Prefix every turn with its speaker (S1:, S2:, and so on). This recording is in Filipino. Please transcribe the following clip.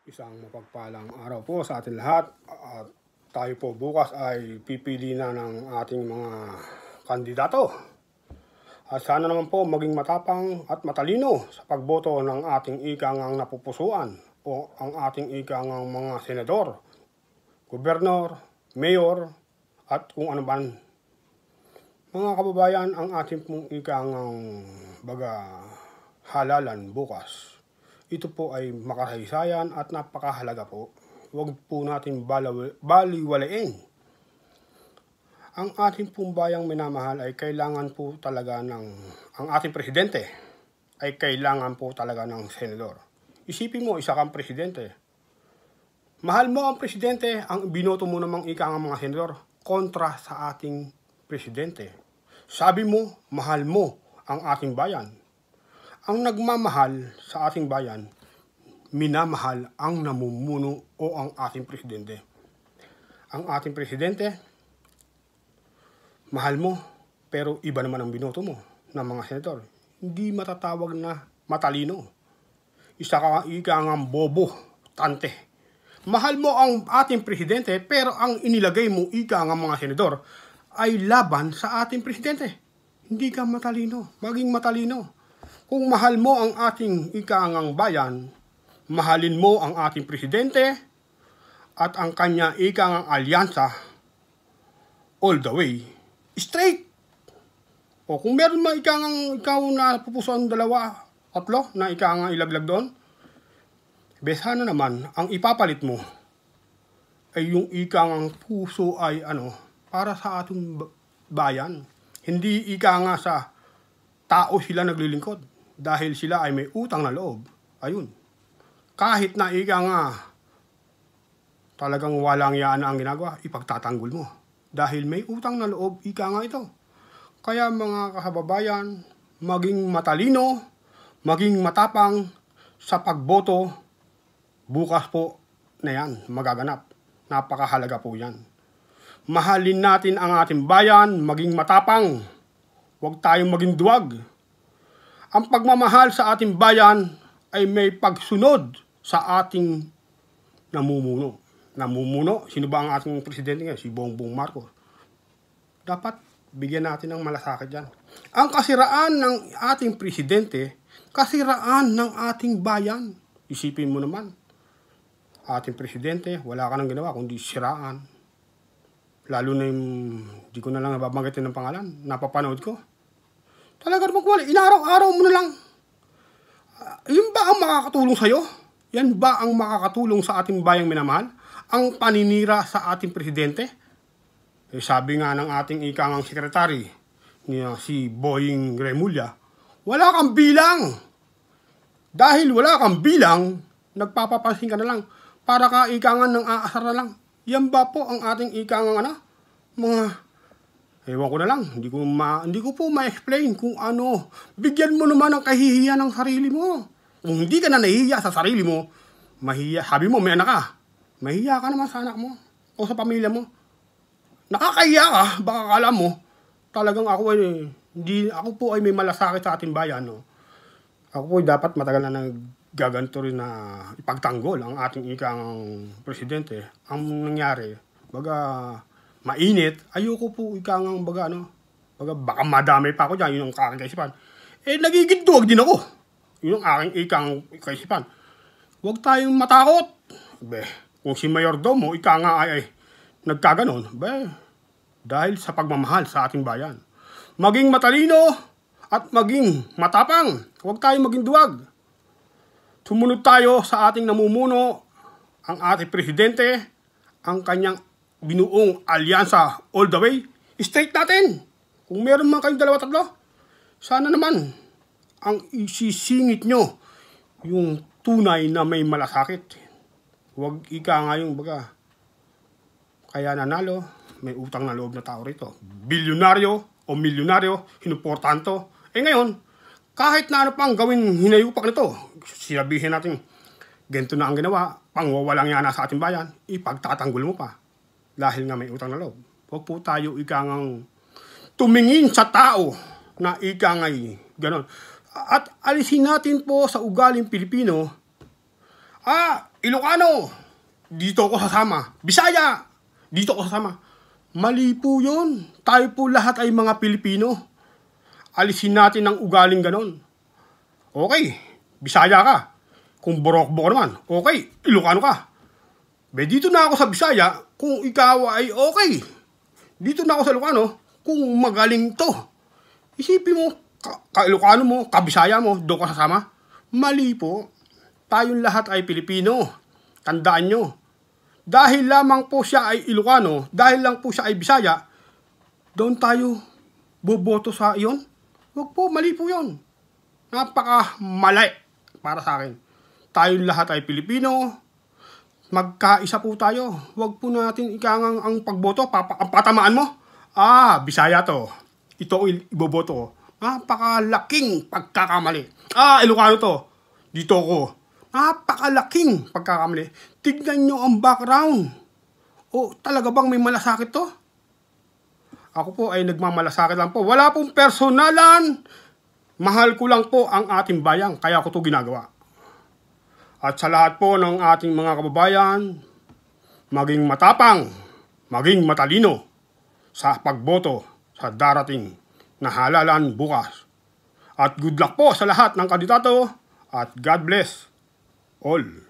S1: Isang mapagpalang araw po sa atin lahat at tayo po bukas ay pipili na ng ating mga kandidato. At sana naman po maging matapang at matalino sa pagboto ng ating ikangang napupusuan o ang ating ikangang mga senador, gobernador, mayor at kung ano man. Mga kababayan, ang ating pong ikangang halalan bukas. Ito po ay makasaysayan at napakahalaga po. Huwag po natin baliwalain. Ang ating pong bayang minamahal ay kailangan po talaga ang ating presidente ay kailangan po talaga ng senador. Isipin mo, isa kang presidente. Mahal mo ang presidente, ang binoto mo namang ika ng mga senador kontra sa ating presidente. Sabi mo, mahal mo ang ating bayan. Ang nagmamahal sa ating bayan, minamahal ang namumuno o ang ating presidente. Ang ating presidente, mahal mo, pero iba naman ang binoto mo ng mga senador. Hindi matatawag na matalino. Isa ka ng bobo, tante. Mahal mo ang ating presidente, pero ang inilagay mo ika ng mga senador ay laban sa ating presidente. Hindi ka matalino, maging matalino. Kung mahal mo ang ating ikaangang bayan, mahalin mo ang ating presidente at ang kanya ikaangang alyansa all the way, straight. O kung meron man ikaw na pupusuan dalawa, tatlo na ikaangang ilaglag doon, sana naman ang ipapalit mo ay yung ikaangang puso ay para sa ating bayan. Hindi ikaanga sa tao sila naglilingkod. Dahil sila ay may utang na loob. Ayun. Kahit na ika nga talagang walang yaan ang ginagawa, ipagtatanggol mo. Dahil may utang na loob, ika nga ito. Kaya mga kahababayan, maging matalino, maging matapang sa pagboto, bukas po na yan, magaganap. Napakahalaga po yan. Mahalin natin ang ating bayan, maging matapang. Huwag tayong maging duwag. Ang pagmamahal sa ating bayan ay may pagsunod sa ating namumuno. Namumuno? Sino ba ang ating presidente ngayon? Si Bongbong Marcos. Dapat bigyan natin ng malasakit yan. Ang kasiraan ng ating presidente, kasiraan ng ating bayan. Isipin mo naman, ating presidente, wala ka nang ginawa kundi siraan. Lalo na yung, di ko na lang nababanggitin ng pangalan, napapanood ko. Talaga naman wala, inaraw-araw mo na lang. Yun ba ang makakatulong sa'yo? Yan ba ang makakatulong sa ating bayang minamahal? Ang paninira sa ating presidente? Sabi nga ng ating ikangang sekretary, si Boying Remulla, wala kang bilang. Dahil wala kang bilang, nagpapapansin ka na lang. Para ka ikangan ng aasar na lang. Yan ba po ang ating ikangang mga... Ewan ko na lang, hindi ko po ma-explain kung ano. Bigyan mo naman ng kahihiyan ng sarili mo. Kung hindi ka na nahihiya sa sarili mo, mahihiya. Sabi mo, may anak ka. Mahihiya ka naman sa anak mo o sa pamilya mo. Nakakahiya ka, baka akala mo, talagang ako po ay may malasakit sa ating bayan. No? Ako po dapat matagal na naggaganto rin na ipagtanggol ang ating ikang presidente. Ang nangyari, mainit, ayoko po ikangang baka madamay pa ako dyan, yun ang aking kaisipan. Nagigidduwag din ako. Yun ang aking ikang kaisipan. Huwag tayong matakot. Kung si Mayordomo, ikanga ay nagkaganon, dahil sa pagmamahal sa ating bayan. Maging matalino at maging matapang. Huwag tayong maging duwag. Sumunod tayo sa ating namumuno, ang ating presidente, ang kanyang binuong alyansa all the way, straight natin. Kung meron man kayong dalawa tatlo, sana naman ang isisingit nyo yung tunay na may malasakit. Huwag ika nga yung kaya nanalo, may utang na loob na tao rito. Bilyonaryo o milyonaryo, hinuportanto. Ngayon, kahit na ano pang gawin hinayupak nito, sinabihin natin, ganito na ang ginawa, pangwawalang yana sa ating bayan, ipagtatanggol mo pa. Dahil nga may utang na loob. Huwag po tayo ikangang tumingin sa tao na ikangay ganon. At alisin natin po sa ugaling Pilipino Ilocano, dito ako sasama. Bisaya, dito ako sasama. Mali po yun. Tayo po lahat ay mga Pilipino. Alisin natin ang ugaling ganon. Okay, Bisaya ka. Kung Borokbo ka naman, okay, Ilocano ka. Dito na ako sa Bisaya kung ikaw ay okay. Dito na ako sa Ilocano kung magaling to. Isipin mo, ka-Ilocano mo, ka-Bisaya mo, doon ka sasama. Mali po. Tayong lahat ay Pilipino. Tandaan nyo. Dahil lamang po siya ay Ilocano, dahil lang po siya ay Bisaya, doon tayo boboto sa iyon? Huwag po, mali po yun. Napaka-mali para sa akin. Tayong lahat ay Pilipino. Magkaisa po tayo. Huwag po natin ikangang ang pagboto. Ang patamaan mo? Bisaya to. Ito iboboto ko. Napakalaking pagkakamali. Ilocano to. Dito ko. Napakalaking pagkakamali. Tignan nyo ang background. Talaga bang may malasakit to? Ako po ay nagmamalasakit lang po. Wala pong personalan. Mahal ko lang po ang ating bayan. Kaya ko to ginagawa. At sa lahat po ng ating mga kababayan, maging matapang, maging matalino sa pagboto sa darating na halalan bukas. At good luck po sa lahat ng kandidato at God bless all.